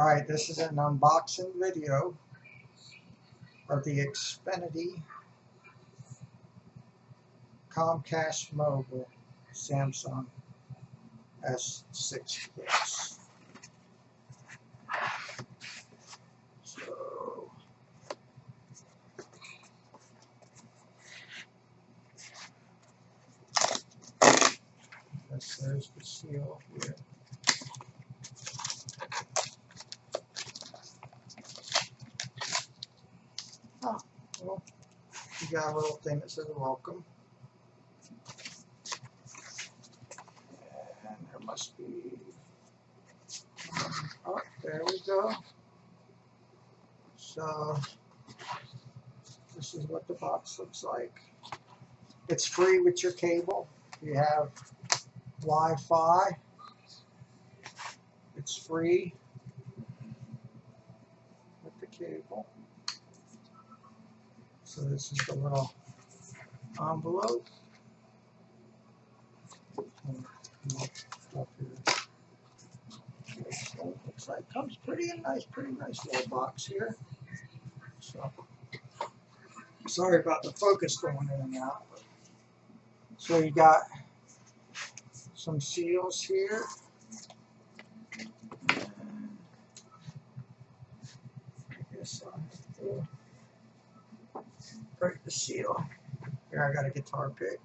Alright, this is an unboxing video of the Xfinity Comcast Mobile Samsung S6 Plus. So, there's the seal here. Oh, well, you got a little thing that says welcome. And there must be, oh, there we go. So, this is what the box looks like. It's free with your cable. You have Wi-Fi. It's free with the cable. So this is the little envelope. So it looks like comes pretty nice little box here. So sorry about the focus going in and out. So you got some seals here. And I guess I'll have to break the seal. Here I got a guitar pick.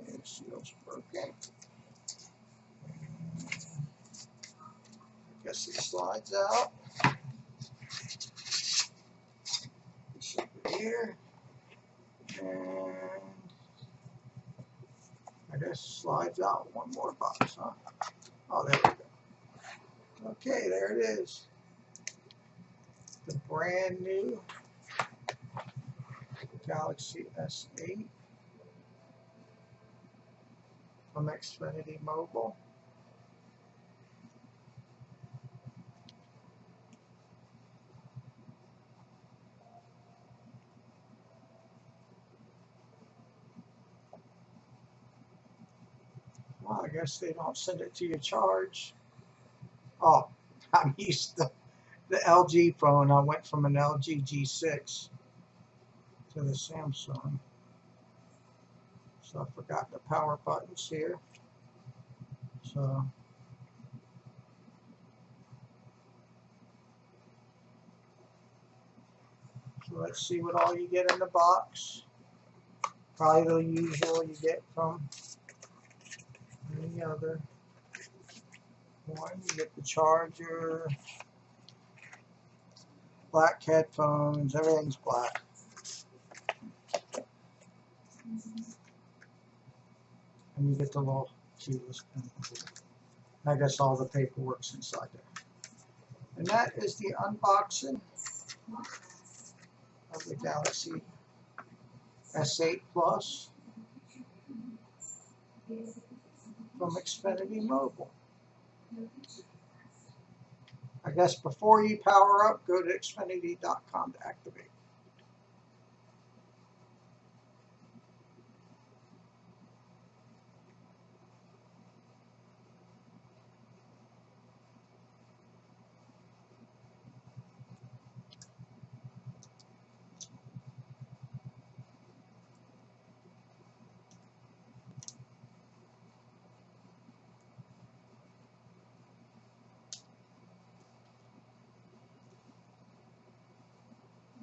The seal's broken. I guess it slides out. It's over here. And I guess slides out one more box, huh? Oh, there we go. Okay, there it is. The brand new Galaxy S8 from Xfinity Mobile. Well, I guess they don't send it to your charge. Oh, I'm used to the LG phone. I went from an LG G6 to the Samsung. So I forgot the power buttons here. So let's see what all you get in the box. Probably the usual you get from any other one. You get the charger, black headphones, everything's black. And you get the little keyless pen. I guess all the paperwork's inside there. And that is the unboxing of the Galaxy S8 Plus from Xfinity Mobile. I guess before you power up, go to Xfinity.com to activate.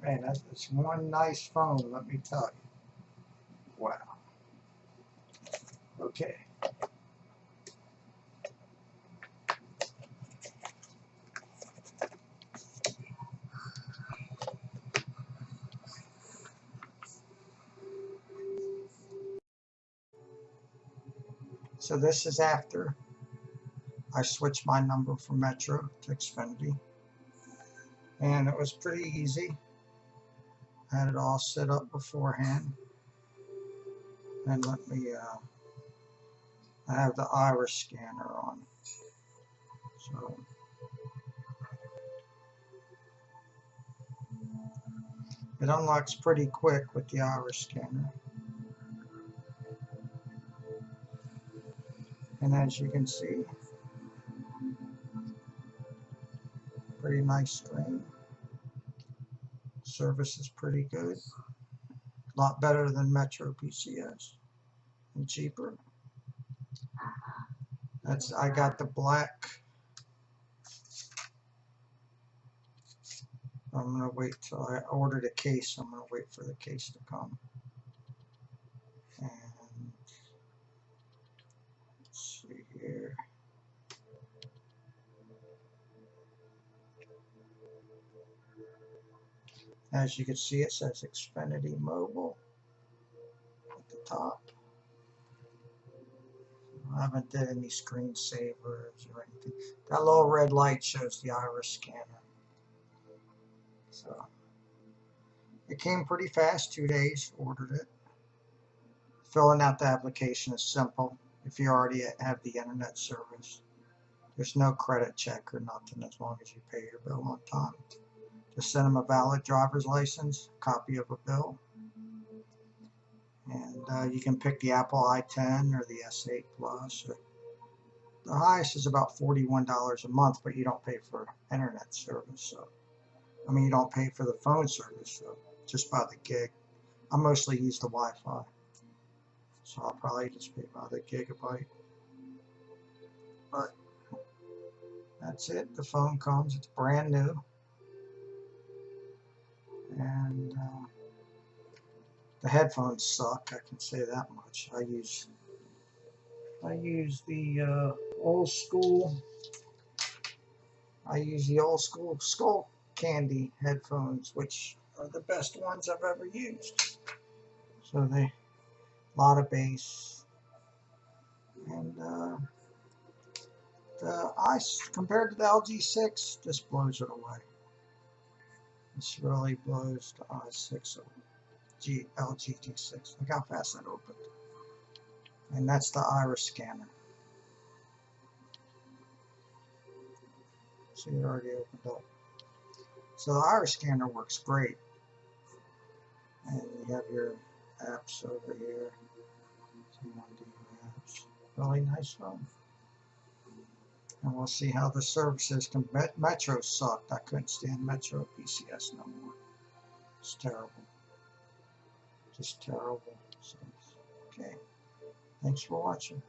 Man, that's one nice phone, let me tell you. Wow. Okay. So this is after I switched my number from Metro to Xfinity. And it was pretty easy. I had it all set up beforehand. And let me, I have the iris scanner on. So it unlocks pretty quick with the iris scanner. And as you can see, pretty nice screen. Service is pretty good. A lot better than Metro PCS and cheaper. I got the black. I'm gonna wait till I ordered a case. I'm gonna wait for the case to come. And let's see here. As you can see, it says Xfinity Mobile at the top. I haven't did any screensavers or anything. That little red light shows the iris scanner. So it came pretty fast, 2 days, ordered it. Filling out the application is simple if you already have the internet service. There's no credit check or nothing as long as you pay your bill on time. Just send them a valid driver's license, copy of a bill, and you can pick the Apple i10 or the S8 Plus. The highest is about $41 a month, but you don't pay for internet service. So, I mean, you don't pay for the phone service, so just by the gig. I mostly use the Wi-Fi, so I'll probably just pay by the gigabyte. But that's it. The phone comes. It's brand new. And the headphones suck. I can say that much. I use the old school. I use the old school Skull Candy headphones, which are the best ones I've ever used. So they a lot of bass, and compared to the LG6, this blows it away. This really blows the i6 away. LG G6. Look how fast that opened. And that's the iris scanner. See, it already opened up. So the iris scanner works great. And you have your apps over here. So you want to do your apps. Really nice phone. And we'll see how the service is. Metro sucked. I couldn't stand Metro PCS no more. It's terrible. Just terrible. So, okay. Thanks for watching.